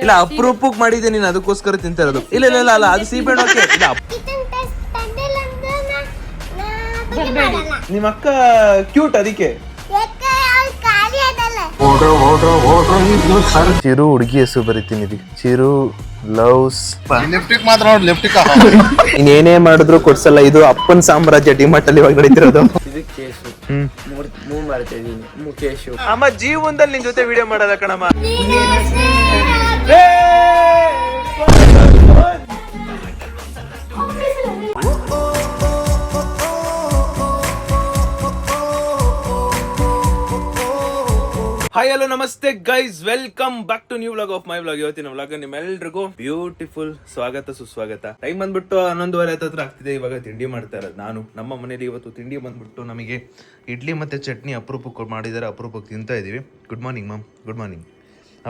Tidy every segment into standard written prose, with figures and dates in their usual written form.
ಇಲ್ಲ ಅಪ್ರೂಪಕ್ಕೆ ಮಾಡಿದ್ದೆ ನೀನು, ಅದಕ್ಕೋಸ್ಕರ ತಿಂತಾ ಇರೋದು. ಇಲ್ಲ ಇಲ್ಲ ಇಲ್ಲ ಅಲ್ಲ, ಅದು ಸೀಬೆ ಹಣ್ಣು ಇಲ್ಲ. ನಿಮ್ಮ ಅಕ್ಕ ಕ್ಯೂಟ್, ಅದಕ್ಕೆ. ಚಿರು ಹುಡುಗಿ ಹೆಸರು ಬರೀತೀನಿ, ಚಿರು ಲವ್ಸ್. ಇನ್ನೇನೇ ಮಾಡಿದ್ರು ಕೊಡ್ಸಲ್ಲ. ಇದು ಅಪ್ಪನ್ ಸಾಮ್ರಾಜ್ಯ, ಡಿಮಾರ್ಟ್ ಅಲ್ಲಿ ಇವಾಗ ನಡೀತಿರೋದು. ಅಮ್ಮ ಜೀವನದಲ್ಲಿ ನಿನ್ ಜೊತೆ ವಿಡಿಯೋ ಮಾಡಲ್ಲ ಕಣಮ್ಮ. ಹಾಯ್ ಹಲೋ ನಮಸ್ತೆ guys, welcome back to new vlog of my vlog. ಇವತ್ತಿನ ವ್ಲಾಗ್ ನಿಮ್ಮೆಲ್ರಿಗೂ ಬ್ಯೂಟಿಫುಲ್ ಸ್ವಾಗತ ಸುಸ್ವಾಗತ. ಟೈಮ್ ಬಂದ್ಬಿಟ್ಟು 11:30 ಹತ್ರ ಆಗ್ತಿದೆ. ಇವಾಗ ತಿಂಡಿ ಮಾಡ್ತಾ ಇರೋದು ನಾನು. ನಮ್ಮ ಮನೇಲಿ ಇವತ್ತು ತಿಂಡಿ ಬಂದ್ಬಿಟ್ಟು ನಮಗೆ ಇಡ್ಲಿ ಮತ್ತೆ ಚಟ್ನಿ ಅಪರೂಪಕ್ಕೆ ಮಾಡಿದ್ದಾರೆ, ಅಪರೂಪಕ್ಕೆ ತಿಂತಾ ಇದೀವಿ. Good morning ma'am, good morning.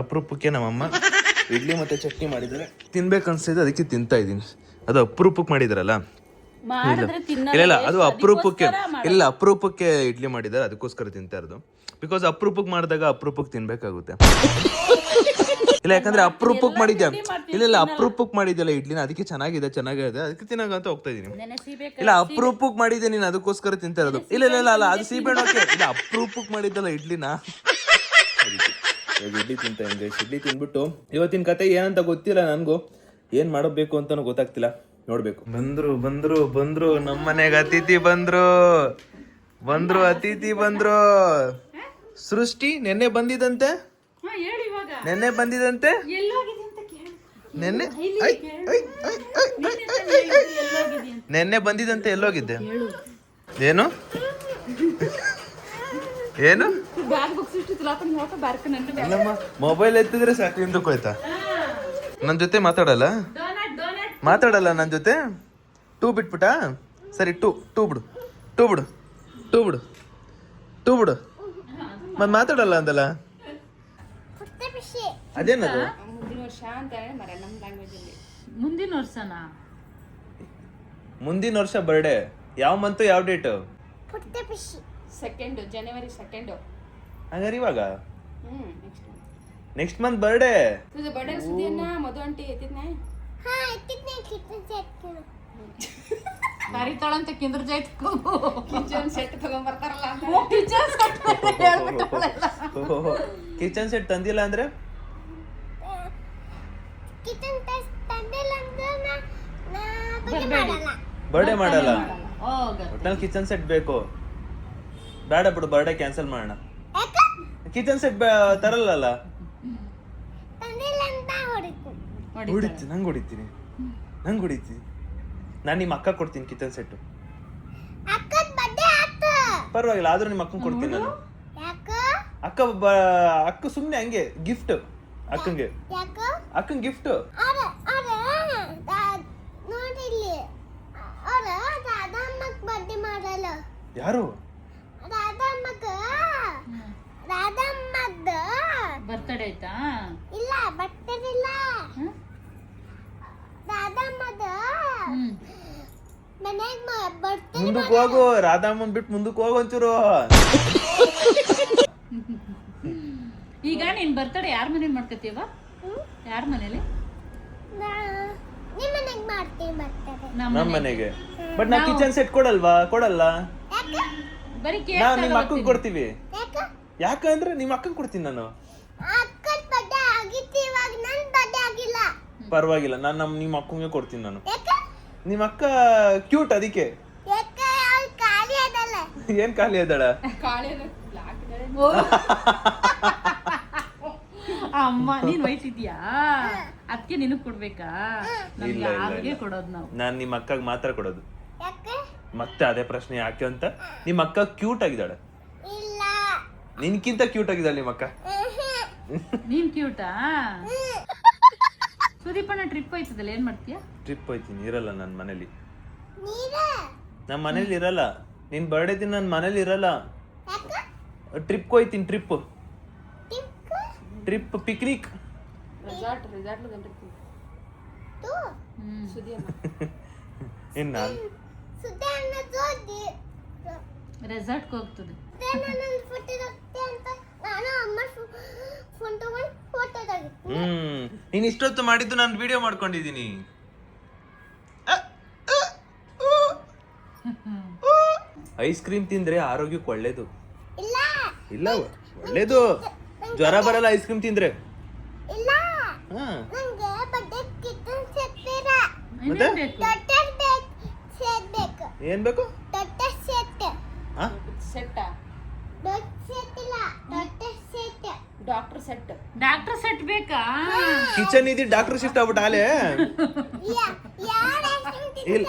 ಅಪರೂಪಕ್ಕೆ ನಮ್ಮಮ್ಮ ಇಡ್ಲಿ ಮತ್ತೆ ಚಟ್ನಿ ಮಾಡಿದ್ದಾರೆ, ತಿನ್ಬೇಕು ಅನ್ಸಿದೆ, ಅದಕ್ಕೆ ತಿಂತಾ ಇದ್ದೀನಿ. ಅದು ಅಪರೂಪಕ್ಕೆ ಮಾಡಿದಾರಲ್ಲ, ಇಲ್ಲ ಅದು ಅಪರೂಪಕ್ಕೆ, ಇಲ್ಲ ಅಪರೂಪಕ್ಕೆ ಇಡ್ಲಿ ಮಾಡಿದ್ದಾರೆ, ಅದಕ್ಕೋಸ್ಕರ ತಿಂತಾ ಇರೋದು. ಬಿಕಾಸ್ ಅಪರೂಪಕ್ಕೆ ಮಾಡಿದಾಗ ಅಪರೂಪಕ್ಕೆ ತಿನ್ಬೇಕಾಗುತ್ತೆ. ಇಲ್ಲ ಯಾಕಂದ್ರೆ ಅಪರೂಪಕ್ಕೆ ಮಾಡಿದ್ಯಾ, ಇಲ್ಲ ಇಲ್ಲ ಅಪರೂಪಕ್ಕೆ ಮಾಡಿದ್ಯಲ್ಲ ಇಡ್ಲಿನ, ಅದಕ್ಕೆ ಚೆನ್ನಾಗಿದೆ ಅದಕ್ಕೆ ತಿನ್ನಕಂತ ಹೋಗ್ತಾ ಇದೀನಿ. ಇಲ್ಲ ಅಪರೂಪಕ್ಕೆ ಮಾಡಿದ್ದೆ ನೀನು, ಅದಕ್ಕೋಸ್ಕರ ತಿಂತಾ ಇರೋದು. ಇಲ್ಲ ಇಲ್ಲ ಇಲ್ಲ ಅಲ್ಲ, ಅದು ಸೀಬೆ ಹಣ್ಣು ಇಲ್ಲ, ಅಪರೂಪಕ್ಕೆ ಮಾಡಿದ್ದಲ್ಲ ಇಡ್ಲಿನ, ಇಡ್ಲಿ ತಿಂತ ಹೆಂಗೆ. ಇಡ್ಲಿ ತಿನ್ಬಿಟ್ಟು ಇವತ್ತಿನ ಕತೆ ಏನಂತ ಗೊತ್ತಿಲ್ಲ ನನಗೂ, ಏನ್ ಮಾಡಬೇಕು ಅಂತಾನು ಗೊತ್ತಾಗ್ತಿಲ್ಲ, ನೋಡ್ಬೇಕು. ಬಂದ್ರು ಬಂದ್ರು ಬಂದ್ರು ನಮ್ಮ ಮನೆಗೆ ಅತಿಥಿ ಬಂದ್ರು ಅತಿಥಿ ಬಂದ್ರು. ಸೃಷ್ಟಿ ನೆನ್ನೆ ಬಂದಿದಂತೆ, ನೆನ್ನೆ ಬಂದಿದಂತೆ, ನೆನ್ನೆ ಬಂದಿದಂತೆ. ಎಲ್ಲೋಗಿದ್ದೆ? ಏನು ಏನು ಮೊಬೈಲ್ ಎತ್ತಿದ್ರೆ ಸಾಕು, ಹಿಂದಕ್ಕೆ ಹೋಯ್ತಾ? ನನ್ನ ಜೊತೆ ಮಾತಾಡಲ್ಲ ನನ್ನ ಜೊತೆ. ಟೂ ಬಿಟ್ಬಿಟ್ಟ? ಸರಿ, ಟೂ ಬಿಡು ಮತ್ ಮಾತಾಡಲ್ಲ ಅಂದಲ್ಲ, ಅದೇನದು? ಮುಂದಿನ ವರ್ಷ ಬರ್ಡೇ. ಯಾವ ಮಂತ್, ಯಾವ ಡೇಟ್? ಜನವರಿ 2. ಹಂಗಾರೆ ಇವಾಗ ನೆಕ್ಸ್ಟ್ ಮಂತ್ ಬರ್ಡೇ. ಕರಿತಾಳಂತ ಕಿಂದ್ರ ಜೈತ್ ಕಿಚನ್ ಸೆಟ್ ತಗೊಂಡ್ಬರ್ತಾರಲ್ಲ, ಕಿಚನ್ ಸೆಟ್ ತಂದಿಲ್ಲ ಅಂದ್ರೆ ಬರ್ಡೇ ಮಾಡಲ್ಲ. ಒಟ್ನಲ್ಲಿ ಕಿಚನ್ ಸೆಟ್ ಬೇಕು. ಬೇಡ ಬಿಡು, ಬರ್ಡೇ ಕ್ಯಾನ್ಸಲ್ ಮಾಡೋಣ. ಕಿಚನ್ ಸೆಟ್ ತರಲ್ಲ. ನಂಗೆ ಹೊಡಿತೀನಿ. ನಾನು ನಿಮ್ಮ ಅಕ್ಕ ಕೊಡ್ತೀನಿ ಕಿಚನ್ ಸೆಟ್. ಪರವಾಗಿಲ್ಲ, ಆದ್ರೂ ನಿಮ್ಮ ಅಕ್ಕಂಗೆ ಕೊಡ್ತೀನಿ ನಾನು. ಅಕ್ಕ ಸುಮ್ನೆ ಹಂಗೆ ಗಿಫ್ಟ್, ಅಕ್ಕಂಗೆ ಗಿಫ್ಟ್. ಯಾರು? ಬರ್ತಡೇ ಆಯ್ತಾ? ಇಲ್ಲ, ಬರ್ತಡೇ ಇಲ್ಲ. ಮುಂದಕ್ಕೆ ಹೋಗು, ರಾಧಾಮ್ಮನ್ ಬಿಟ್ಟು ಮುಂದಕ್ಕೆ ಹೋಗು ಒಂಚೂರು. ಈಗ ನೀನ್ ಬರ್ತಡೇ ಯಾರ ಮನೇಲಿ ಮಾಡ್ಕತ್ತೀವ? ಯಾರ ಮನೇಲಿ? ನಮ್ಮ ಮನೆಗೆ. ಬಟ್ ನಾ ಕಿಚನ್ ಸೆಟ್ ಕೊಡಲ್ಲ. ಬರೀ ನಾವು ನಿಮ್ಮ ಅಕ್ಕಂಗೆ ಕೊಡ್ತೀವಿ. ಯಾಕಂದ್ರೆ ನಿಮ್ಮ ಅಕ್ಕಂಗೆ ಕೊಡ್ತೀನಿ ನಾನು. ಪರವಾಗಿಲ್ಲ, ನಾನು ನಿಮ್ಮ ಅಕ್ಕಂಗೆ ಕೊಡ್ತೀನಿ ನಾನು. ನಿಮ್ಮ ಅಕ್ಕ ಕ್ಯೂಟ್, ಅದಕ್ಕೆ. ಏನ್ ಖಾಲಿ ಅದಳ? ಅಮ್ಮ ನೀನ್ ವಯಸ್ಸಿದ್ಯಾ, ಅದಕ್ಕೆ ನಿನಗ್ ಕೊಡ್ಬೇಕಾ? ಯಾರಿಗೆ ಕೊಡೋದು ನಾವು? ನಾನ್ ನಿಮ್ಮ ಅಕ್ಕಗ್ ಮಾತ್ರ ಕೊಡೋದು. ಮತ್ತೆ ಅದೇ ಪ್ರಶ್ನೆ ಯಾಕೆ ಅಂತ. ನಿಮ್ಮ ಅಕ್ಕ ಕ್ಯೂಟ್ ಆಗಿದ್ದಾಳೆ, ನಿನ್ಕಿಂತ ಕ್ಯೂಟ್ ಆಗಿದ್ದಾಳೆ ನಿಮ್ಮ ಅಕ್ಕ. ನೀನ್ ಕ್ಯೂಟಾ? ಸುದೀಪಣ್ಣ ಟ್ರಿಪ್ ಹೋಯ್ತದಲ್ಲ, ಏನ್ ಮಾಡ್ತೀಯಾ? ಟ್ರಿಪ್ ಹೋಯ್ತೀನಿ, ಇರಲ್ಲ ನನ್ನ ಮನೇಲಿ. ನಮ್ಮ ಮನೇಲಿ ಇರಲ್ಲ. ನಿನ್ ಬರ್ಡೇ ದಿನ ನನ್ನ ಮನೇಲಿ ಇರಲ್ಲ. ಟ್ರಿಪ್ ಹೋಯ್ತೀನಿ, ಟ್ರಿಪ್ ಪಿಕ್ನಿಕ್. ಏನ್ ನಾನು ರೆಸಾರ್ಟ್ ಹೋಗ್ತದೆ. ನಾನು ಅಮ್ಮ ಫೋನ್ ತಗೊಂಡು ಫೋಟೋ ತೆಗಿತೀನಿ. ನೀನ್ ಇಷ್ಟೊತ್ತು ಮಾಡಿದ್ದು ನಾನು ವಿಡಿಯೋ ಮಾಡ್ಕೊಂಡಿದ್ದೀನಿ. ಐಸ್ ಕ್ರೀಮ್ ತಿಂದ್ರೆ ಆರೋಗ್ಯಕ್ಕೆ ಒಳ್ಳೇದು. ಇಲ್ಲ ಇಲ್ಲ ಒಳ್ಳೇದು, ಜ್ವರ ಬರಲ್ಲ ಐಸ್ ಕ್ರೀಮ್ ತಿಂದ್ರೆ. ಇಲ್ಲ ಹಾ ನಂಗೆ ಬಡ್ಡೆ ಕಿಟ್ಟನ್ ಸೆಟ್ಟಿರ ಮತ್ತೆ ಡಾಕ್ಟರ್ ಬೇಕು ಸೆಟ್ ಬೇಕು. ಏನ್ ಬೇಕು? Doctor set. ಹಾ ಸೆಟ್ ಡಾಕ್ಟರ್ ಸೆಟ್ ಇಲ್ಲ ಡಾಕ್ಟರ್ ಸೆಟ್. ಡಾಕ್ಟರ್ ಸೆಟ್ ಬೇಕಾ? ಕಿಚನ್ ಇದ್ದು ಡಾಕ್ಟರ್ ಶಿಫ್ಟ್ ಆಗ್ಬಿಟ್ಟ ಆಲೆ. ಯಾರ ಇಲ್ಲ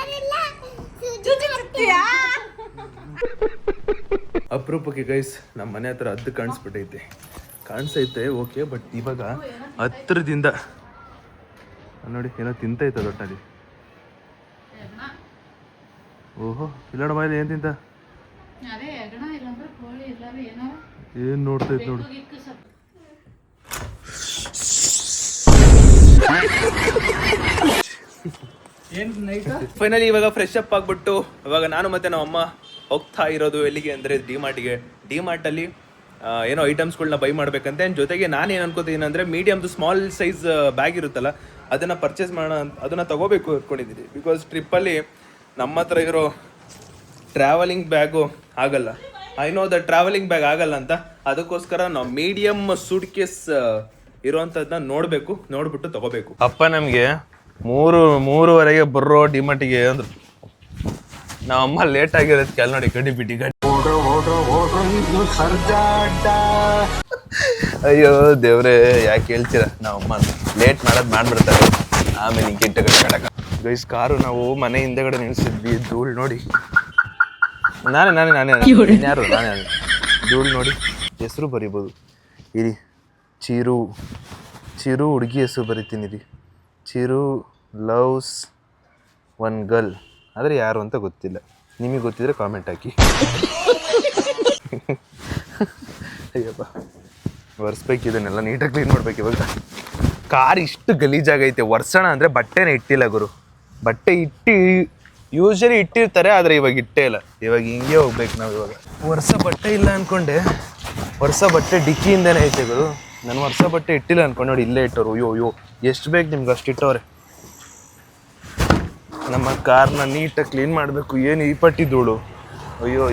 ಅಪರೂಪಕ್ಕೆ ಗೈಸ್ ನಮ್ಮ ಮನೆ ಹತ್ರ ಹದ್ದು ಕಾಣಿಸ್ಬಿಟ್ಟೈತೆ. ಕಾಣಿಸೈತೆ ಓಕೆ, ಬಟ್ ಇವಾಗ ಹತ್ರದಿಂದ ನೋಡಿ ಏನೋ ತಿಂತೈತೆ ದೊಡ್ಡಲ್ಲಿ. ಓಹೋ ಇಲ್ಲ ಬಾಯಲ್ಲಿ ಏನ್ ತಿಂತ, ಅದೇ ಹೆಗಣ ಇಲ್ಲಾಂದ್ರೆ ಕೋಳಿ ಇಲ್ಲಾಂದ್ರೆ ಏನಾರ ಏನ್ ನೋಡ್ತೈತೆ ನೋಡು. ಫೈನಲಿ ಇವಾಗ ಫ್ರೆಶ್ ಅಪ್ ಆಗ್ಬಿಟ್ಟು ಇವಾಗ ನಾನು ಮತ್ತೆ ನಮ್ಮ ಅಮ್ಮ ಹೋಗ್ತಾ ಇರೋದು ಎಲ್ಲಿಗೆ ಅಂದ್ರೆ ಡಿಮಾರ್ಟ್ಗೆ. ಡಿಮಾರ್ಟಲ್ಲಿ ಏನೋ ಐಟಮ್ಸ್ಗಳನ್ನ ಬೈ ಮಾಡ್ಬೇಕಂತೆ. ಜೊತೆಗೆ ನಾನು ಏನು ಅನ್ಕೋತೀನಿ ಅಂದ್ರೆ ಮೀಡಿಯಮ್ದು ಸ್ಮಾಲ್ ಸೈಜ್ ಬ್ಯಾಗ್ ಇರುತ್ತಲ್ಲ ಅದನ್ನ ಪರ್ಚೇಸ್ ಮಾಡೋಣ ಅಂತ, ಅದನ್ನ ತಗೋಬೇಕು ಅನ್ಕೊಂಡಿದ್ದೀನಿ. ಬಿಕಾಸ್ ಟ್ರಿಪ್ಪಲ್ಲಿ ನಮ್ಮ ಹತ್ರ ಇರೋ ಟ್ರಾವೆಲಿಂಗ್ ಬ್ಯಾಗು ಆಗಲ್ಲ. I know the travelling bag ಆಗಲ್ಲ ಅಂತ, ಅದಕ್ಕೋಸ್ಕರ ನಾವು ಮೀಡಿಯಮ್ ಸೂಟ್ ಕೇಸ್ ಇರೋಂಥದ್ದನ್ನ ನೋಡ್ಬಿಟ್ಟು ತಗೋಬೇಕು. ಅಪ್ಪ ನಮಗೆ 3:30 ಬರೋ ಡಿಮಾರ್ಟಿಗೆ ಅಂದ್ರು. ನಾವಮ್ಮ ಲೇಟ್ ಆಗಿರೋದಕ್ಕೆ ಅಲ್ಲಿ ನೋಡಿ ಗಡಿ ಬಿಡಿ ಗಡಿ. ಅಯ್ಯೋ ದೇವ್ರೆ ಯಾಕೆ ಹೇಳ್ತೀರಾ, ನಾವಮ್ಮ ಲೇಟ್ ಮಾಡ್ಬಿಡ್ತಾರೆ, ಆಮೇಲೆ ಗಿಟ್ಟ ಕಟ್ಟಕ. ಗೈಸ್ ಕಾರು ನಾವು ಮನೆ ಹಿಂದೆಗಡೆ ನಿಲ್ಸಿದ್ವಿ, ಧೂಳು ನೋಡಿ. ನಾನೇ ಯಾರು ನಾನೇ ಧೂಳು ನೋಡಿ. ಹೆಸರು ಬರಿಬೋದು ಇರಿ, ಚಿರು ಹುಡುಗಿ ಹೆಸರು ಬರಿತೀನಿ ರೀ. Chiru loves one girl. ಆದರೆ ಯಾರು ಅಂತ ಗೊತ್ತಿಲ್ಲ, ನಿಮಗೆ ಗೊತ್ತಿದ್ರೆ ಕಾಮೆಂಟ್ ಹಾಕಿ. ಅಯ್ಯಪ್ಪ ಒರೆಸ್ಬೇಕು, ಇದನ್ನೆಲ್ಲ ನೀಟಾಗಿ ಕ್ಲೀನ್ ಮಾಡ್ಬೇಕು. ಇವಾಗ ಕಾರ್ ಇಷ್ಟು ಗಲೀಜಾಗೈತೆ, ಒರ್ಸೋಣ ಅಂದರೆ ಬಟ್ಟೆನೇ ಇಟ್ಟಿಲ್ಲ ಗುರು. ಬಟ್ಟೆ ಯೂಶಲಿ ಇಟ್ಟಿರ್ತಾರೆ, ಆದರೆ ಇವಾಗ ಇಟ್ಟೇ ಇಲ್ಲ. ಇವಾಗ ಹಿಂಗೆ ಹೋಗ್ಬೇಕು ನಾವು. ಇವಾಗ ವರ್ಷ ಬಟ್ಟೆ ಇಲ್ಲ ಅಂದ್ಕೊಂಡೆ, ವರ್ಷ ಬಟ್ಟೆ ಡಿಕ್ಕಿಯಿಂದನೇ ಐತೆ ಗುರು. ನಾನು ವರ್ಷ ಬಟ್ಟೆ ಇಟ್ಟಿಲ್ಲ ಅಂದ್ಕೊಂಡು ನೋಡಿ ಇಲ್ಲೇ ಇಟ್ಟವ್ರು. ಅಯ್ಯೋ ಎಷ್ಟು ಬೇಕು ನಿಮ್ಗೆ ಅಷ್ಟು ಇಟ್ಟವ್ರೆ. ನಮ್ಮ ಕಾರ್ನ ನೀಟಾಗಿ ಕ್ಲೀನ್ ಮಾಡಬೇಕು. ಏನು ಈ ಪಟ್ಟಿ ಧೂಳು, ಅಯ್ಯೋ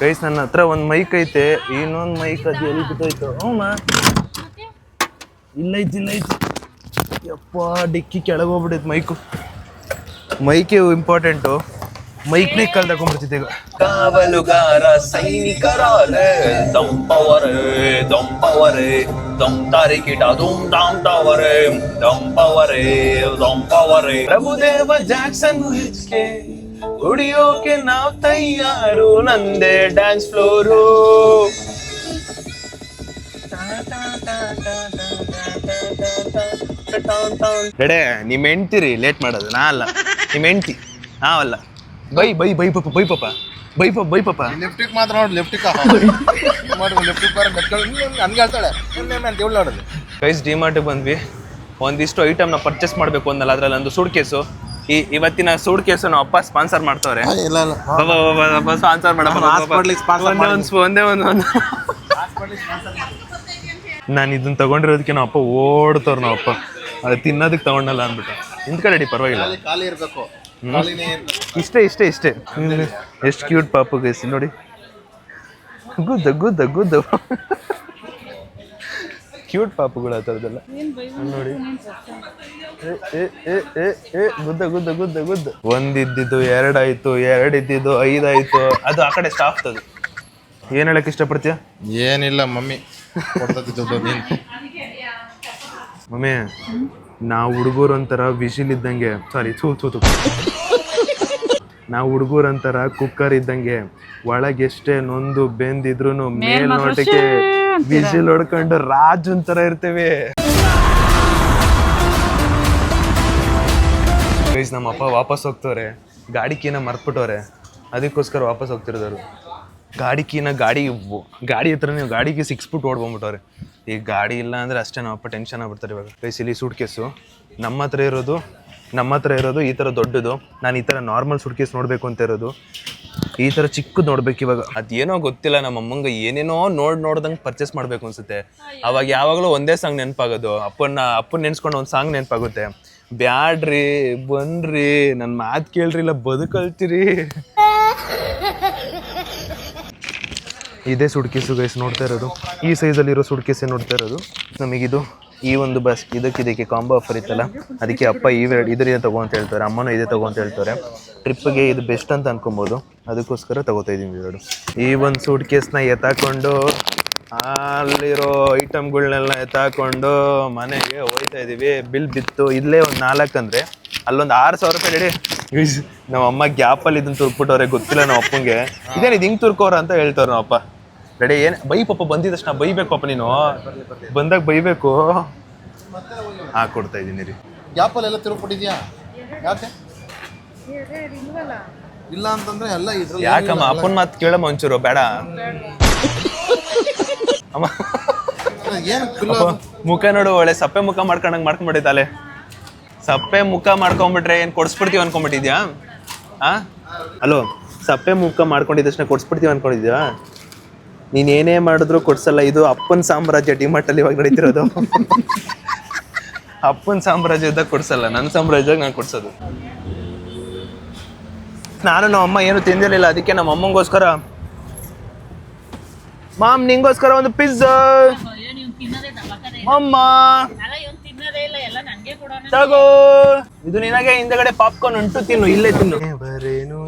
ಗೈಸ್ ನನ್ನ ಹತ್ರ ಒಂದು ಮೈಕ್ ಐತೆ, ಇನ್ನೊಂದು ಮೈಕ್ ಅದು ಎಲ್ಲಿ ಬಿದ್ದೋಯ್ತು. ಇಲ್ಲೈತಿ ಯಪ್ಪ, ಡಿಕ್ಕಿ ಕೆಳಗೆ ಹೋಗ್ಬಿಟ್ಟೈತೆ ಮೈಕೆ ಇಂಪಾರ್ಟೆಂಟು. ಮೈಕ್ನೇ ಕಾಲ್ ತಗೊಂಡ್ಬಿಡ್ತಿದ್ದೆ ಈಗ. ಕಾವಲುಗಾರ ಸೈನಿಕರಾರೆ ದೊಂಪವರೇ ತಾರೆ ಕಿಟ ದೊಂಪವರೇ ಪ್ರಭುದೇವ ಜಾಕ್ಸನ್ ಕುಡಿಯೋಕೆ ನಾವ್ ತಯ್ಯಾರು, ನಂದೇ ಡ್ಯಾನ್ಸ್ ಫ್ಲೋರು. ರೆಡೆ ನಿಮ್ಮ ಹೆಂಡ್ತಿರಿ ಲೇಟ್ ಮಾಡೋದು, ನಾ ಅಲ್ಲ. ನಿಮ್ಮ ಹೆಂಡ್ತಿ ನಾವಲ್ಲ. ಬೈ ಪಾಪ ಲೆಫ್ಟಿಗೆ ಮಾತ್ರ ನೋಡಿ, ಲೆಫ್ಟಿಗೆ ಹಂಗೆ ಹೇಳ್ತಾಳೆ ಅಂತ ಹೇಳಿ ನೋಡೋದು. ಗೈಸ್ ಡಿಮಾರ್ಟಿಗೆ ಬಂದ್ವಿ, ಒಂದಿಷ್ಟು ಐಟಮ್ನ ಪರ್ಚೇಸ್ ಮಾಡಬೇಕು ಅಂದಲ್ಲ, ಅದ್ರಲ್ಲಿ ಒಂದು ಸೂಟ್ ಕೇಸು. ಇವತ್ತಿನ ಸೂಟ್ ಕೇಸು ನಾವು ಅಪ್ಪ ಸ್ಪಾನ್ಸರ್ ಮಾಡ್ತವ್ರೆ. ಸ್ಪಾನ್ಸರ್ ಒಂದೇ ಒಂದು ನಾನು ಇದನ್ನ ತಗೊಂಡಿರೋದಕ್ಕೆ ನಾವು ಅಪ್ಪ ಓಡ್ತವ್ರು. ನಾವು ಅಪ್ಪ ಅದು ತಿನ್ನೋದಕ್ಕೆ ತಗೊಂಡಲ್ಲ ಅಂದ್ಬಿಟ್ಟು ಹಿಂದ್ಕಡೆ ಪರವಾಗಿಲ್ಲ, ಖಾಲಿ ಇರಬೇಕು. ಇಷ್ಟೇ ಎಷ್ಟು ಕ್ಯೂಟ್ ಪಾಪು ಗೈಸ್ ನೋಡಿ. ಗುದ್ದ ಕ್ಯೂಟ್ ಪಾಪುಗಳು ಆ ಥರದ್ದೆಲ್ಲ ನೋಡಿ. ಗುದ್ದ ಒಂದಿದ್ದು 2 ಆಯ್ತು, 2 ಇದ್ದಿದ್ದು 5 ಆಯ್ತು. ಅದು ಆ ಕಡೆ ಸ್ಟಾಫ್. ಅದು ಏನ್ ಹೇಳಕ್ ಇಷ್ಟಪಡ್ತೀಯ? ಏನಿಲ್ಲ ಮಮ್ಮಿ ಮಮ್ಮಿ, ನಾವು ಹುಡುಗರು ಒಂಥರ ವಿಶಿಲ್ ಇದ್ದಂಗೆ, ಸಾರಿ ನಾವು ಹುಡುಗರು ಒಂಥರ ಕುಕ್ಕರ್ ಇದ್ದಂಗೆ, ಒಳಗೆಷ್ಟೇ ನೊಂದು ಬೆಂದಿದ್ರು ಮೇಲ್ನೋಟಕ್ಕೆ ವಿಶಿಲ್ ಹೊಡ್ಕೊಂಡು ರಾಜ್ ಒಂಥರ ಇರ್ತೇವೆ. ನಮ್ಮ ಅಪ್ಪ ವಾಪಸ್ ಹೋಗ್ತವ್ರೆ, ಗಾಡಿ ಕೀನ ಮರ್ತ್ಬಿಟ್ಟವ್ರೆ, ಅದಕ್ಕೋಸ್ಕರ ವಾಪಸ್ ಹೋಗ್ತಿರೋದವ್ರು. ಗಾಡಿ ಕೀನ ಗಾಡಿ ಹತ್ರ ನೀವು ಗಾಡಿಗೆ ಸಿಕ್ಸ್ಬಿಟ್ಟು ಓಡ್ಬಂದ್ಬಿಟ್ಟವ್ರೆ. ಈಗ ಗಾಡಿ ಇಲ್ಲ ಅಂದರೆ ಅಷ್ಟೇ ನಮ್ಮ ಅಪ್ಪ ಟೆನ್ಷನ್ ಆಗ್ಬಿಡ್ತಾರೆ. ಇವಾಗ ಇಲ್ಲಿ ಸೂಟ್ ಕೇಸು ನಮ್ಮ ಹತ್ರ ಇರೋದು ಈ ಥರ ದೊಡ್ಡದು. ನಾನು ಈ ಥರ ನಾರ್ಮಲ್ ಸೂಟ್ ಕೇಸ್ ನೋಡಬೇಕು ಅಂತ ಇರೋದು. ಈ ತರ ಚಿಕ್ಕದ್ ನೋಡ್ಬೇಕು ಇವಾಗ. ಅದೇನೋ ಗೊತ್ತಿಲ್ಲ, ನಮ್ಮ ಅಮ್ಮಂಗ ಏನೇನೋ ನೋಡ್ದಂಗೆ ಪರ್ಚೇಸ್ ಮಾಡ್ಬೇಕು ಅನ್ಸುತ್ತೆ. ಅವಾಗ ಯಾವಾಗಲೂ ಒಂದೇ ಸಾಂಗ್ ನೆನಪಾಗೋದು. ಅಪ್ಪನ ನೆನ್ಸ್ಕೊಂಡು ಒಂದು ಸಾಂಗ್ ನೆನಪಾಗುತ್ತೆ. ಬ್ಯಾಡ್ರಿ ಬನ್ರಿ ನನ್ನ ಮಾತು ಕೇಳ್ರಿ ಇಲ್ಲ ಬದುಕಲ್ತೀರಿ. ಇದೇ ಸುಡ್ಕೇಸು ಗೈಸ್ ನೋಡ್ತಾ ಇರೋದು. ಈ ಸೈಜಲ್ಲಿರೋ ಸುಡ್ಕೇಸೇ ನೋಡ್ತಾ ಇರೋದು. ನಮಗಿದು ಈ ಒಂದು ಬಸ್ ಇದಕ್ಕೆ ಕಾಂಬೋ ಆಫರ್ ಇತ್ತಲ್ಲ, ಅದಕ್ಕೆ ಅಪ್ಪ ಇದರಿಂದ ತಗೋ ಅಂತ ಹೇಳ್ತಾರೆ, ಅಮ್ಮನೂ ಇದೇ ತಗೋ ಅಂತ ಹೇಳ್ತಾರೆ. ಟ್ರಿಪ್ಗೆ ಇದು ಬೆಸ್ಟ್ ಅಂತ ಅನ್ಕೊಬೋದು, ಅದಕ್ಕೋಸ್ಕರ ತಗೋತಾ ಇದ್ದೀನಿ ಎರಡು. ಈ ಒಂದು ಸೂಟ್ ಕೇಸ್ನ ಎತ್ತಾಕೊಂಡು ಅಲ್ಲಿರೋ ಐಟಮ್ಗಳನ್ನೆಲ್ಲ ಎತ್ತಾಕೊಂಡು ಮನೆಗೆ ಹೋಗ್ತಾ ಇದ್ದೀವಿ. ಬಿಲ್ ಬಿತ್ತು ಇಲ್ಲೇ ಒಂದು 4 ಅಂದರೆ ಅಲ್ಲೊಂದು 6,000 ರೂಪಾಯಿ ರೆಡಿ. ನಮ್ಮ ಅಮ್ಮ ಗ್ಯಾಪಲ್ಲಿ ಇದನ್ನು ತುರ್ಕ್ಬಿಟ್ಟವ್ರೆ, ಗೊತ್ತಿಲ್ಲ ನಮ್ಮ ಅಪ್ಪಂಗೆ. ಇದೇನು ಇದು ಹಿಂಗೆ ತುರ್ಕೋರ ಅಂತ ಹೇಳ್ತವ್ರೆ ನಮ್ಮ ಅಪ್ಪ. ರೆಡಿ ಏನು ಬೈ ಪಾಪ, ಬಂದಿದ ತಕ್ಷಣ ಬೈಬೇಕು ಪಾಪ, ನೀನು ಬಂದಾಗ ಬೈಬೇಕು. ಕೊಡ್ತಾ ಇದ್ದೀನಿ ರೀ. ಗ್ಯಾಪಲ್ಲೆಲ್ಲ ತಿರುಗ್ಬಿಟ್ಟಿದ್ಯಾ? ಯಾಕೆ ಇಲ್ಲ ಅಂತಂದ್ರೆ ಎಲ್ಲ ಇದ್ರಲ್ಲಿ ಯಾಕಮ್ಮ ಅಪ್ಪನ ಮಾತು ಕೇಳಮ್ಮ ಒಂಚೂರು ಬೇಡ ಅಮ್ಮ. ಮುಖ ನೋಡು, ಒಳ್ಳೆ ಸಪ್ಪೆ ಮುಖ ಮಾಡ್ಕೊಂಡ್ಬಿಟ್ಟಿದ್ದಾಲೆ. ಸಪ್ಪೆ ಮುಖ ಮಾಡ್ಕೊಂಡ್ಬಿಟ್ರೆ ಏನ್ ಕೊಡ್ಸ್ಬಿಡ್ತೀವಿ ಅನ್ಕೊಂಡ್ಬಿಟ್ಟಿದ್ಯಾ? ಹಲೋ, ಸಪ್ಪೆ ಮುಖ ಮಾಡ್ಕೊಂಡಿದ್ದ ತಕ್ಷಣ ಕೊಡ್ಸ್ಬಿಡ್ತೀವಿ ಅನ್ಕೊಂಡಿದ್ಯಾ? ನೀನ್ ಏನೇ ಮಾಡಿದ್ರು ಕೊಡ್ಸಲ್ಲ. ಇದು ಅಪ್ಪನ ಸಾಮ್ರಾಜ್ಯ ಡಿಮಾರ್ಟ್ ಅಲ್ಲಿ ಇವಾಗ ನಡೀತಿರೋದು. ಅಪ್ಪನ ಸಾಮ್ರಾಜ್ಯದಾಗ ಕೊಡ್ಸಲ್ಲ, ನನ್ನ ಸಾಮ್ರಾಜ್ಯದಾಗ ನಾನು ಕೊಡ್ಸೋದು. ನಾನು ನಮ್ಮ ಅಮ್ಮ ಏನು ತಿಂದಿರಲಿಲ್ಲ, ಅದಕ್ಕೆ ನಮ್ಮ ಅಮ್ಮಂಗೋಸ್ಕರ ಮಾಮ್ ನಿಂಗೋಸ್ಕರ ಒಂದು ಪಿಜ್ಜಾ. ಅಮ್ಮ ತಗೋ, ಇದು ನಿನಗೆ. ಹಿಂದಗಡೆ ಪಾಪ್ಕಾರ್ನ್ ಉಂಟು, ತಿನ್ನು, ಇಲ್ಲೇ ತಿನ್ನು. ಬರೇನು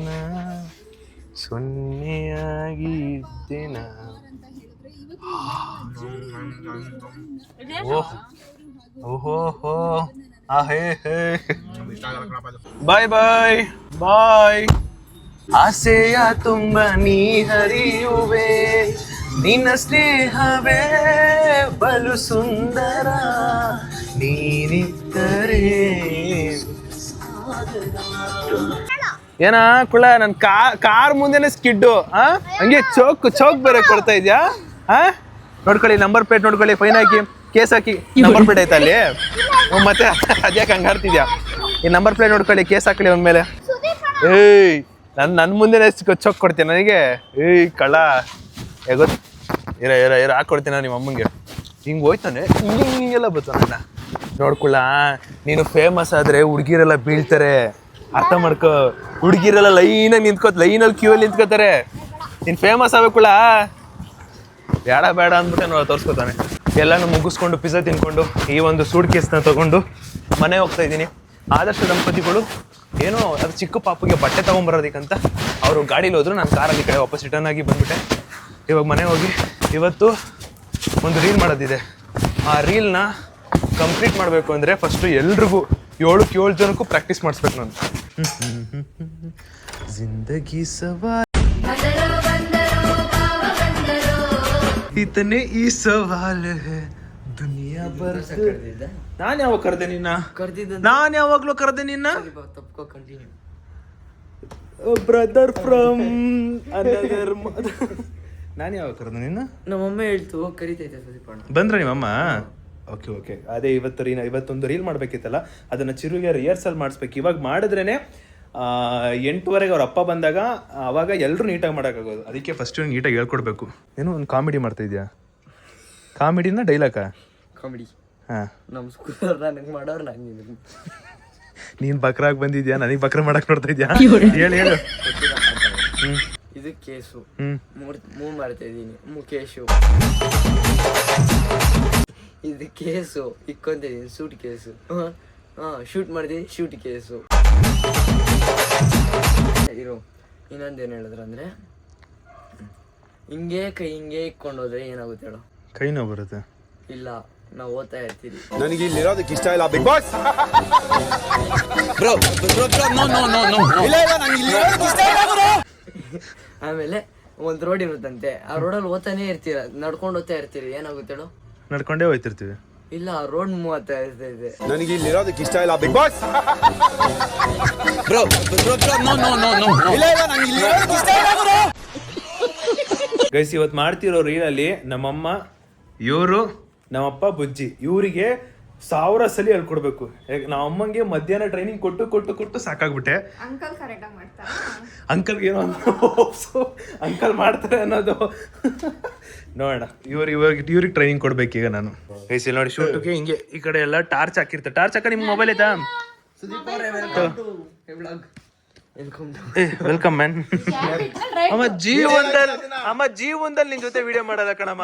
ಸೊನ್ನೆಯಾಗಿದ್ದೇನ. ಓಹೋ ಹೇ ಹೇ. ಬಾಯ್ ಬಾಯ್ ಬಾಯ್. ಆಸೆಯ ತುಂಬ ನೀ ಹರಿಯುವೆ, ನಿನ್ನ ಸ್ನೇಹವೇ ಬಲು ಸುಂದರ, ನೀನಿದ್ದರೆ. ಏನ ಕುಳ, ನನ್ ಕಾರ್ ಮುಂದೆನೆ ಸ್ಕಿಡ್ಡು. ಹಂಗೆ ಚೌಕ್ ಬೇರೆ ಕೊಡ್ತಾ ಇದ್ಯಾ? ನೋಡ್ಕೊಳ್ಳಿ, ನಂಬರ್ ಪ್ಲೇಟ್ ನೋಡ್ಕೊಳ್ಳಿ, ಫೈನ್ ಹಾಕಿ ಕೇಸ್ ಹಾಕಿ. ನಂಬರ್ ಪ್ಲೇಟ್ ಐತ ಅಲ್ಲಿ? ಮತ್ತೆ ಅದ್ಯಾಕೆ ಹಂಗಾಡ್ತಿದ್ಯಾ? ಈ ನಂಬರ್ ಪ್ಲೇಟ್ ನೋಡ್ಕೊಳ್ಳಿ, ಕೇಸ್ ಹಾಕೊಳ್ಳಿ ಒಂದ್ ಮೇಲೆ. ಏಯ್, ನನ್ ಮುಂದೆನೆ ಚೌಕ್ ಕೊಡ್ತೀನಿ ನನಗೆ? ಏಯ್ ಕಳ್ಳ, ಗೊತ್ತ ಇರ ಹಾಕೊಡ್ತೀನಿ ನಿಮ್ಮ ಅಮ್ಮಂಗೆ. ಹಿಂಗೆ ಹೋಯ್ತಾನೆ, ಹಿಂಗೆಲ್ಲ ಬರ್ತಾನ. ನೋಡ್ಕೊಳ್ಳ, ನೀನು ಫೇಮಸ್ ಆದ್ರೆ ಹುಡುಗಿರೆಲ್ಲ ಬೀಳ್ತಾರೆ, ಅರ್ಥ ಮಾಡ್ಕೊ. ಹುಡುಗಿರೆಲ್ಲ ಲೈನಲ್ಲಿ ಕ್ಯೂಯಲ್ಲಿ ನಿಂತ್ಕೋತಾರೆ. ನೀನು ಫೇಮಸ್ ಆಗ್ಬೇಕುಳ. ಬೇಡ ಅಂದ್ಬಿಟ್ಟೆ ತೋರಿಸ್ಕೊತಾನೆ. ಎಲ್ಲನೂ ಮುಗಿಸ್ಕೊಂಡು ಪಿಜ್ಜಾ ತಿನ್ಕೊಂಡು ಈ ಒಂದು ಸೂಟ್ ಕೇಸ್ನ ತಗೊಂಡು ಮನೆ ಹೋಗ್ತಾ ಇದ್ದೀನಿ. ಆದರ್ಶ ದಂಪತಿಗಳು ಏನೋ ಅದು ಚಿಕ್ಕ ಪಾಪುಗೆ ಬಟ್ಟೆ ತೊಗೊಂಬರೋದಕ್ಕಂತ ಅವರು ಗಾಡೀಲಿ ಹೋದ್ರು, ನಾನು ಕಾರಲ್ಲಿ ಕಡೆ ವಾಪಸ್ ರಿಟರ್ನ್ ಆಗಿ ಬಂದ್ಬಿಟ್ಟೆ. ಇವಾಗ ಮನೆ ಹೋಗಿ ಇವತ್ತು ಒಂದು ರೀಲ್ ಮಾಡೋದಿದೆ. ಆ ರೀಲ್ನ ಕಂಪ್ಲೀಟ್ ಮಾಡಬೇಕು ಅಂದರೆ ಫಸ್ಟು ಎಲ್ರಿಗೂ 7 ಜನಕ್ಕೂ ಪ್ರಾಕ್ಟೀಸ್ ಮಾಡಿಸ್ಬೇಕು ನಾನು. ಜಿಂದಗಿ ಸವಾಲ್ ಇತನೆ ಈ ಸವಾಲ್ ದುನಿಯಾ ಬರ್ದು. ನಾನು ಯಾವಾಗ ಕರೆದೆ ನಿನ್ನ? ನಾನು ಯಾವಾಗ್ಲೂ ಕರೆದೆ ನಿನ್ನ? Brother from another. ನಾನು ಯಾವಾಗ ಕರೆದೆ ನಿನ್ನ? ನಮ್ಮಮ್ಮ ಹೇಳ್ತು ಕರಿತೈತೆ ಬಂದ್ರ ನಿಮ್ಮಮ್ಮ? ಓಕೆ ಅದೇ ಇವತ್ತೊಂದು ರೀಲ್ ಮಾಡ್ಬೇಕಿತ್ತಲ್ಲ, ಅದನ್ನ ಚಿರುಗೆ ರಿಹರ್ಸಲ್ ಮಾಡಿಸ್ಬೇಕು. ಇವಾಗ ಮಾಡಿದ್ರೇನೆ 8:15 ಅವ್ರ ಅಪ್ಪ ಬಂದಾಗ ಅವಾಗ ಎಲ್ಲರೂ ನೀಟಾಗಿ ಮಾಡೋಕ್ಕಾಗೋದು. ಅದಕ್ಕೆ ಫಸ್ಟ್ ನೀಟಾಗಿ ಹೇಳ್ಕೊಡ್ಬೇಕು. ಏನೋ ಒಂದು ಕಾಮಿಡಿ ಮಾಡ್ತಾ ಇದೆಯಾ? ಕಾಮಿಡಿನ ಡೈಲಾಗ? ಕಾಮಿಡಿ. ಹಾಂ, ನಮ್ಮ ಸ್ಕೂಲ್ ನನಗೆ ಮಾಡೋರು ನಾನು. ನೀನು ಬಕ್ರಾಗಿ ಬಂದಿದ್ಯಾ, ನನಗೆ ಬಕ್ರ ಮಾಡಕ್ಕೆ ನೋಡ್ತಾ ಇದೆಯಾ? ಹೇಳು. ಇದು ಕೇಸು. ಮೂವ್ ಮಾಡ್ತಾ ಇದ್ದೀನಿ, ಮುಖೇಶು. ಇದು ಕೇಸು ಇಕ್ಕೊಂತಿದ್ದೀನಿ, ಸೂಟ್ ಕೇಸು. ಶೂಟ್ ಮಾಡಿದ್ದೀನಿ, ಶೂಟ್ ಕೇಸು. ಇರೋ ಇನ್ನೊಂದೇನು ಹೇಳಿದ್ರಂದ್ರೆ, ಹಿಂಗೆ ಹಿಂಗೆ ಇಕ್ಕೊಂಡೋದ್ರೆ ಏನಾಗುತ್ತೆ ಹೇಳು? ಕೈ ನೋವು ಬರುತ್ತೆ. ಇಲ್ಲ, ನಾವು ಓದ್ತಾ ಇರ್ತೀವಿ. ನನಗೆ ಇಲ್ಲಿ ಇರೋದಕ್ಕೆ ಇಷ್ಟ ಇಲ್ಲ ಬಿಗ್ ಬಾಸ್. ಆಮೇಲೆ ಒಂದು ರೋಡ್ ಇರುತ್ತಂತೆ, ಆ ರೋಡಲ್ಲಿ ಓದ್ತಾನೆ ಇರ್ತೀರ, ನಡ್ಕೊಂಡು ಓದ್ತಾ ಇರ್ತೀರಿ, ಏನಾಗುತ್ತೆ ಹೇಳು? ನಡ್ಕೊಂಡೇ ಹೋಯ್ತಿರ್ತೀವಿ. ಇಲ್ಲ, ರೋಡ್ ಮೂವ್ ಆಗ್ತಾ ಇರ್ತೈತೆ. ನನಗೆ ಇಲ್ಲಿ ಇರೋದಕ್ಕೆ ಇಷ್ಟ ಇಲ್ಲ ಬಿಗ್ ಬಾಸ್. ಗೈಸ್, ಇವತ್ತು ಮಾಡ್ತಿರೋ ರೀಲಲ್ಲಿ ನಮ್ಮಮ್ಮ, ಇವರು, ನಮ್ಮಪ್ಪ ಬುಜ್ಜಿ, ಇವರಿಗೆ 1000 ಸಲ ಹೇಳ್ಕೊಡ್ಬೇಕು. ನಮ್ಮ ಅಮ್ಮಂಗೆ ಮಧ್ಯಾಹ್ನ ಟ್ರೈನಿಂಗ್ ಕೊಟ್ಟು ಸಾಕಾಗ್ಬಿಟ್ಟೆ. ಅಂಕಲ್ ಕರೆಕ್ಟಾಗಿ ಮಾಡ್ತಾರೆ. ಅಂಕಲ್ಗೆ ಏನೋ ಅಂಕಲ್ ಮಾಡ್ತಾರೆ ಅನ್ನೋದು ನೋಡೋಣ. ಇವ್ರಿಗೆ ಟ್ರೈನಿಂಗ್ ಕೊಡ್ಬೇಕೀಗ ನಾನು. ಗೈಸ್ ಇಲ್ಲಿ ನೋಡಿ ಶೂಟ್ಗೆ ಹಿಂಗೆ ಈ ಕಡೆ ಎಲ್ಲ ಟಾರ್ಚ್ ಹಾಕಿರ್ತಾರೆ. ಟಾರ್ಚ್ ಹಾಕ ನಿಮ್ಮ ಮೊಬೈಲ್ ಐತಾ? Welcome man. ಅಮ್ಮ ಜೀವನದಲ್ಲಿ ನಿನ್ ಜೊತೆ ವಿಡಿಯೋ ಮಾಡಲ್ಲ ಕಣಮ್ಮ.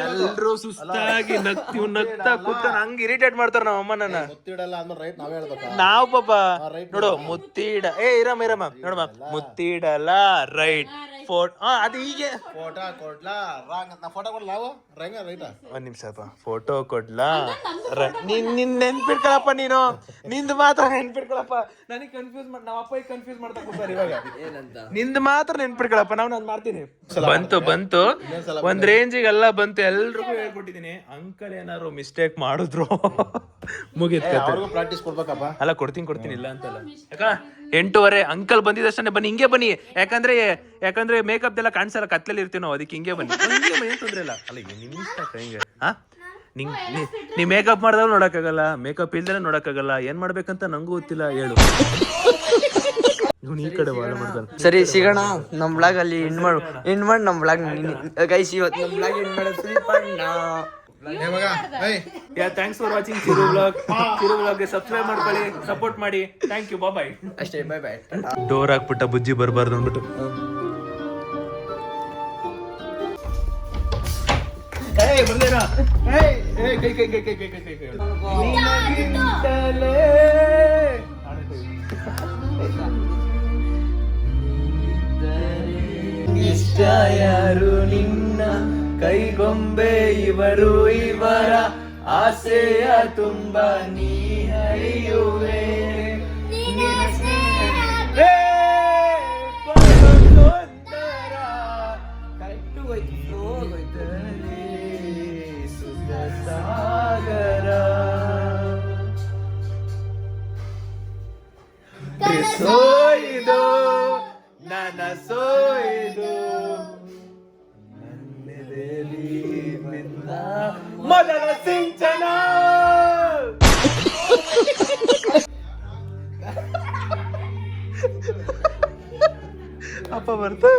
ಎಲ್ರು ಸುಸ್ತಾಗಿ ನಗ್ತಾ ಕೂತ ಹಂಗ ಇರಿಟೇಟ್ ಮಾಡ್ತಾರ ನಮ್ಮ ಅಮ್ಮ ನನ್ನ. ನಾವ್ ಪಾಪ ನೋಡು ಮುತ್ತಿಡ ಇರಮ್ಮ ನೋಡಮ್ಮ ಮುತ್ತಿಡಲ್ಲ ರೈಟ್ ಫೋಟೋ ಅದು ಹೀಗೆ ಒಂದ್ ನಿಮಿಷ ಫೋಟೋ ಕೊಡ್ಲಾ ನಿನ್ ನೆನ್ಪಿಟ್ಕೊಳಪ್ಪ ನೀನು ನಿಂದು ಮಾತ್ರ ನೆನ್ಪಿಟ್ಕೊಳಪ್ಪ. ನನಗೆ ಕನ್ಫ್ಯೂಸ್ ಮಾಡಿ ನಮ್ಮ ಅಪ್ಪ ಕನ್ಫ್ಯೂಸ್ ಮಾಡ್ತಾ ಕೂತಾರೆ ಇವಾಗ. ನಿಂದು ಮಾತ್ರ ನೆನ್ಪಿಟ್ಕೊಳಪ್ಪ. ನಾನು ಮಾಡ್ತೀನಿ. ಬಂತು ಒಂದ್ ರೇಂಜಿಗೆಲ್ಲ ಬಂತು. ಎಲ್ರಿಗೂ ಹೇಳ್ಕೊಟ್ಟಿದೀನಿ. ಅಂಕಲ್ ಏನಾರು ಮಿಸ್ಟೇಕ್ ಮಾಡಿದ್ರು ಮುಗಿತು. ಪ್ರಾಕ್ಟೀಸ್ ಕೊಡ್ಬೇಕಪ್ಪ. ಅಲ್ಲ ಕೊಡ್ತೀನಿ ಇಲ್ಲ ಅಂತಲ್ಲ. ಯಾಕ 8:30 ಅಂಕಲ್ ಬಂದಿದ್ದಷ್ಟೇ ಬನ್ನಿ, ಹಿಂಗೆ ಬನ್ನಿ. ಯಾಕಂದ್ರೆ ಮೇಕಪ್ ಎಲ್ಲ ಕಾಣಿಸಲ್ಲ, ಕತ್ಲಲ್ಲಿ ಇರ್ತೀವಿ ನಾವು, ಅದಕ್ಕೆ ಹಿಂಗೆ ಬನ್ನಿ ಏನ್ ತೊಂದ್ರೆ ಇಲ್ಲ. ಅಲ್ಲ ನಿಮ್ ಇಷ್ಟ ಹಿಂಗೆ. ನೀ ಮೇಕಪ್ ಮಾಡ್ದಾಗ ನೋಡಕ್ಕಾಗಲ್ಲ, ಮೇಕಪ್ ಇಲ್ದಲೆ ನೋಡಕ್ಕಾಗಲ್ಲ. ಏನ್ ಮಾಡ್ಬೇಕಂತ ನಂಗೂ ಗೊತ್ತಿಲ್ಲ. ಹೇಳು ಈ ಕಡೆ ಸರಿ ಸಿಗೋಣ ನಮ್ ಬ್ಲಾಗ್ ಅಲ್ಲಿ ಎಂಡ್ ಮಾಡಿ ನಮ್ ಬ್ಲಾಗ್ ಗೈಸ್ ಇವತ್ತು ನಮ್ ಬ್ಲಾಗ್ ಎಂಡ್ ಮಾಡೋದು. Thanks for watching Chiru blog. Subscribe ಮಾಡ್ಕೊಳ್ಳಿ, ಸಪೋರ್ಟ್ ಮಾಡಿ. Thank you. ಬಾಯ್ ಅಷ್ಟೇ. ಬೈ. ಡೋರ್ ಹಾಕ್ಬಿಟ್ಟ ಬುಜ್ಜಿ ಬರಬಾರ್ದು ಅಂದ್ಬಿಟ್ಟು. ಇಷ್ಟ ಯಾರು ನಿನ್ನ ಕೈಗೊಂಬೆ ಇವರ ಆಸೆಯ ತುಂಬ ನೀ ಹರಿಯುವೆ. ಸೋಯ್ದು ನನ್ನ ಸೋಯ್ದು ಮೊದಲ ಸಿಂಚನ. ಅಪ್ಪ ಬರ್ತಾ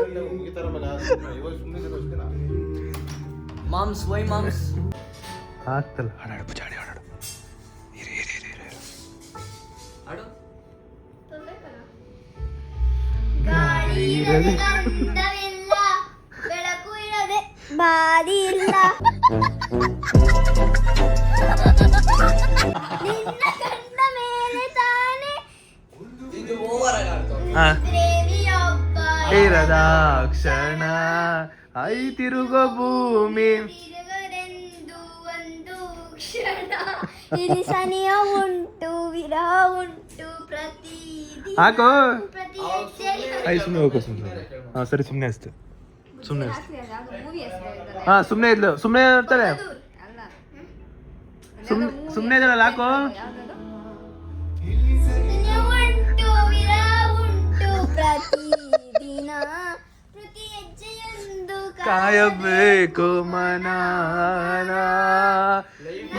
ಮಾಮ್ಸ್ ವೈ ಮಾಮ್ಸ್ ಆಗ್ತಲ್ಲ. ಹಾಡಾಡು ಪುಜಾಡಿ ಹಾಡಾಡು. ಗಾಳಿ ಇರದೆ ಗಂಧವಿಲ್ಲ, ಬೆಳಕು ಇರದೆ ಬಾದಿ ಇಲ್ಲ. ನಿನ್ನ ಕಂಡ ಮೇಲೆ ತಾನೆ ಪ್ರೇಮಿಯೊಬ್ಬ ಇರದ ಕ್ಷಣ ಐತಿರುಗೋ ಭೂಮಿ ತಿರುಗರೆಂದು ಒಂದು ಕ್ಷಣ. ಇಲ್ಲಿ ಸನಿಯ ಉಂಟು, ವಿರಹ ಉಂಟು, ಪ್ರತಿ ಹಾಕೋ. ಪ್ರತಿ ಹೆಜ್ಜೆಯಲ್ಲೂ. ಸುಮ್ಮನೆ ಹೋಗೋ ಸುಮ್ಮನೆ. ಹಾ ಸರಿ ಸುಮ್ಮನೆ ಅಷ್ಟೇ. ಸುಮ್ಮನೆ ಅಷ್ಟೇ. ಮೂವಿ ಹೆಸರು ಹಾ ಸುಮ್ಮನೆ ಇದ್ಲು. ಸುಮ್ಮನೆ ಇರ್ತಾರೆ. ಸುಮ್ಮನೆ ಇದ್ರಲ್ಲ ಹಾಕೋ. ಉಂಟು, ವಿರಹ ಉಂಟು, ಪ್ರತಿದಿನ ಪ್ರತಿ ಹೆಜ್ಜೆಯೊಂದು ಕಾಯಬೇಕು ಮನಾನ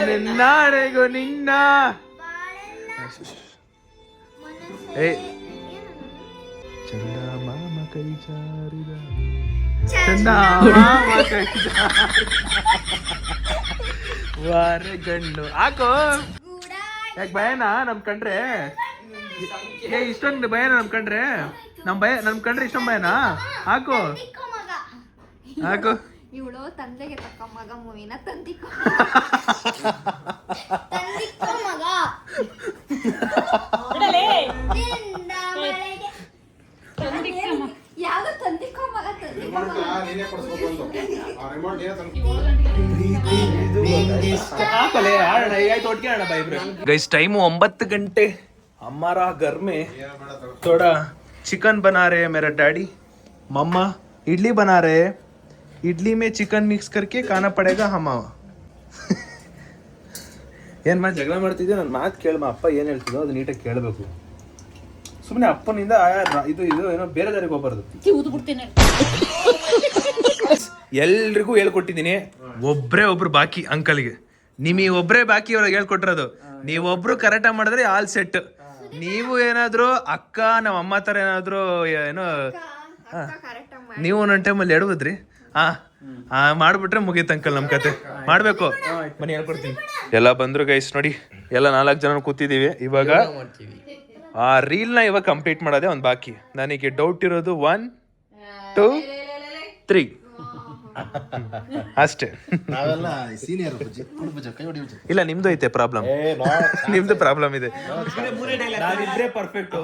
ನಿನ್ನಾಡೆಗೂ ನಿನ್ನ. ಏ ಚಂದ ಮಾಮ ಕೈ ಜಾರಿದ ಚಂದ ಮಾಮ ಕೈ ವಾರ ಗಂಡು ಹಾಕೋ. ಯಾಕೆ ಭಯನಾ ನಮ್ ಕಂಡ್ರೆ? ಇಷ್ಟೊಂದು ಭಯನಾ ನಮ್ ಕಂಡ್ರೆ? ನಮ್ ಕಂಡ್ರೆ ಇಷ್ಟೊಂದು ಭಯನಾ? ಹಾಕು ಹಾಕು. ಇವಳು ತಂದೆಗೆ ತಕ್ಕ ಮಗ ಮೂವಿನ ತಂದಿಕ್ಕೋ ಮಗ. ಯಾವ್ದು ತಂದಿಕ್ಕೋ ಮಗ ಗೈಸ್ ಟೈಮು 9 ಗಂಟೆ. हमारा घर में थोड़ा चिकन बना रहे हैं मेरा डैडी. मम्मा इडली बना रहे हैं. इडली में चिकन मिक्स करके खाना पड़ेगा हम. ಏನ್ ಮಾ ಜಗಳ ಮಾಡ್ತಿದ್ದೆ? ನನ್ನ ಮಾತು ಕೇಳಮ್ಮ. ಅಪ್ಪ ಏನು ಹೇಳ್ತಿದ್ದೋ ಅದು ನೀಟಾಗಿ ಕೇಳಬೇಕು. ಸುಮ್ಮನೆ ಅಪ್ಪನಿಂದ ಇದು ಏನೋ ಬೇರೆ ದಾರಿಗೆ ಹೋಗ್ಬಾರ್ದು. ಎಲ್ರಿಗೂ ಹೇಳ್ಕೊಟ್ಟಿದ್ದೀನಿ. ಒಬ್ರು ಬಾಕಿ ಅಂಕಲ್ಗೆ, ನಿಮಗೆ ಒಬ್ರೇ ಬಾಕಿ ಅವ್ರಿಗೆ ಹೇಳ್ಕೊಟ್ಟಿರೋದು. ನೀವೊಬ್ರು ಕರೆಕ್ಟಾಗಿ ಮಾಡಿದ್ರೆ ಆಲ್ ಸೆಟ್. ನೀವು ಏನಾದ್ರು ಅಕ್ಕ ನಮ್ಮ ಅಮ್ಮ ತರ ಏನಾದ್ರು ಏನೋ ನೀವು ಒಂದೊಂದು ಟೈಮಲ್ಲಿ ಎಡವುದ್ರಿ ಮಾಡ್ಬಿಟ್ರೆ ಮುಗೀತು ಅಂಕಲ್ ನಮ್ ಕತೆ. ಮಾಡ್ಬೇಕು ಬನ್ನಿ ಹೇಳ್ಕೊಡ್ತೀನಿ. ಎಲ್ಲ ಬಂದ್ರು ಗೈಸ್ ನೋಡಿ, ಎಲ್ಲ 4 ಜನ ಕೂತಿದೀವಿ. ಇವಾಗ ಆ ರೀಲ್ನ ಇವಾಗ ಕಂಪ್ಲೀಟ್ ಮಾಡೋದೇ ಒಂದು ಬಾಕಿ. ನನಗೆ ಡೌಟ್ ಇರೋದು 1 2 3 ಅಷ್ಟೇ. ನಾವೆಲ್ಲ ಸೀನಿಯರ್ ಕೈ ಹೊಡಿ ಇಲ್ಲ ನಿಮ್ದು ಐತೆ ಪ್ರಾಬ್ಲಮ್, ನಿಮ್ದು ಪ್ರಾಬ್ಲಮ್ ಇದೆ. ನಾವಿದ್ರೆ ಪರ್ಫೆಕ್ಟ್.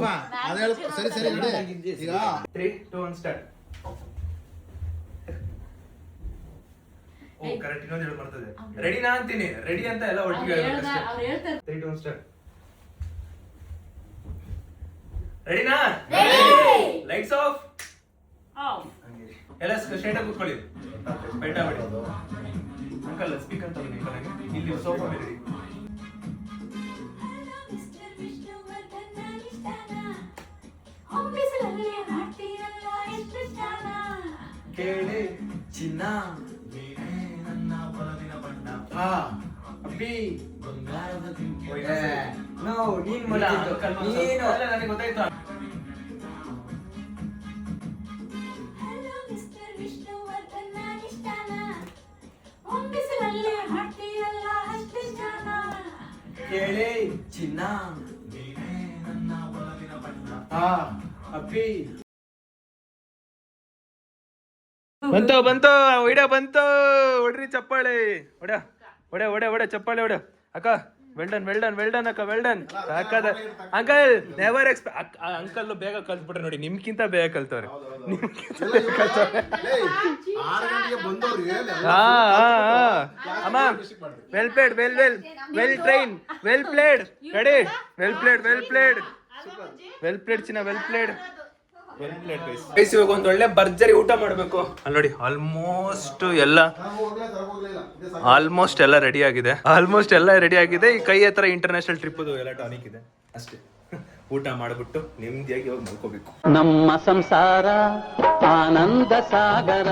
ಸರಿ ಸರಿ ರೆಡಿ. ಈಗ 3 2 1 ಸ್ಟಾರ್ಟ್. ಓ ಕರೆಕ್ಟ್, ಇನ್ನೊಂದು ಹೇಳಿ ಬರ್ತದೆ. ರೆಡಿನಾ ಅಂತೀನಿ, ರೆಡಿ ಅಂತ ಎಲ್ಲ ಒಟ್ಟಿಗೆ ಹೇಳ್ಬೇಕು ಅಷ್ಟೇ. ಅವ್ರು ಹೇಳ್ತಾರೆ 3 2 1 ಸ್ಟಾರ್ಟ್. ರೆಡಿನಾ? Lights off. ಎಲ್ಲ ಸ್ಟ್ರೈಟ್ ಆಗಿ ಕೂತ್ಕೊಳ್ಳಿ, ಬೆಟ್ಟ ಬಿಡಿ. ಅಂಕಲ್ ಸ್ಪೀಕರ್ ತಗೊಳ್ಳಿ, ಇಲ್ಲಿ ಸೋಫಾ ಮೇಲೆ ಇಡಿ. ಕೇಳಿ ಚಿನ್ನ ನನ್ನ ಬಲವಿನ ಬಣ್ಣ. ಅಬ್ಬಿ ಬಂಗಾರದ ನನಗೆ ಗೊತ್ತಾಯ್ತು. ಕೇಳಿ ಚಿನ್ನ ನೀನೇ ನನ್ನ ಬಲವಿನ ಬಣ್ಣ. ಅಪ್ಪಿ ಬಂತು ಒಡ ಬಂತು. ಹೊಡ್ರಿ ಚಪ್ಪಾಳೆ, ಒಡ ಚಪ್ಪಾಳೆ ಹೊಡ. ಅಕ್ಕ ವೆಲ್ಡನ್ ಅಕ್ಕ, ವೆಲ್ಡನ್. ಸಾಕಾದ ಅಂಕಲ್. Never expect. ಅಂಕಲ್ ಬೇಗ ಕಲ್ತ್ಬಿಟ್ರೆ ನೋಡಿ, ನಿಮ್ಗಿಂತ ಬೇಗ ಕಲ್ತವ್ರೆ. ಅಮ್ಮ well played, well train, well played. Ready? Well played ಚಿನ್ನ, ವೆಲ್ ಪ್ಲೇಡ್. ಇವಾಗ ಒಂದ್ ಒಳ್ಳೆ ಭರ್ಜರಿ ಊಟ ಮಾಡ್ಬೇಕು. ಅಲ್ಲಿ ನೋಡಿ ಆಲ್ಮೋಸ್ಟ್ ಎಲ್ಲ ರೆಡಿ ಆಗಿದೆ. ಈ ಕೈ ಹತ್ರ ಇಂಟರ್ನ್ಯಾಷನಲ್ ಟ್ರಿಪ್ ಎಲ್ಲ ಟಾನಿಕ್ ಇದೆ ಅಷ್ಟೇ. ಊಟ ಮಾಡ್ಬಿಟ್ಟು ನೆಮ್ಮದಿಯಾಗಿ ಇವಾಗ ಮಲ್ಕೋಬೇಕು. ನಮ್ಮ ಸಂಸಾರ ಆನಂದ ಸಾಗರ.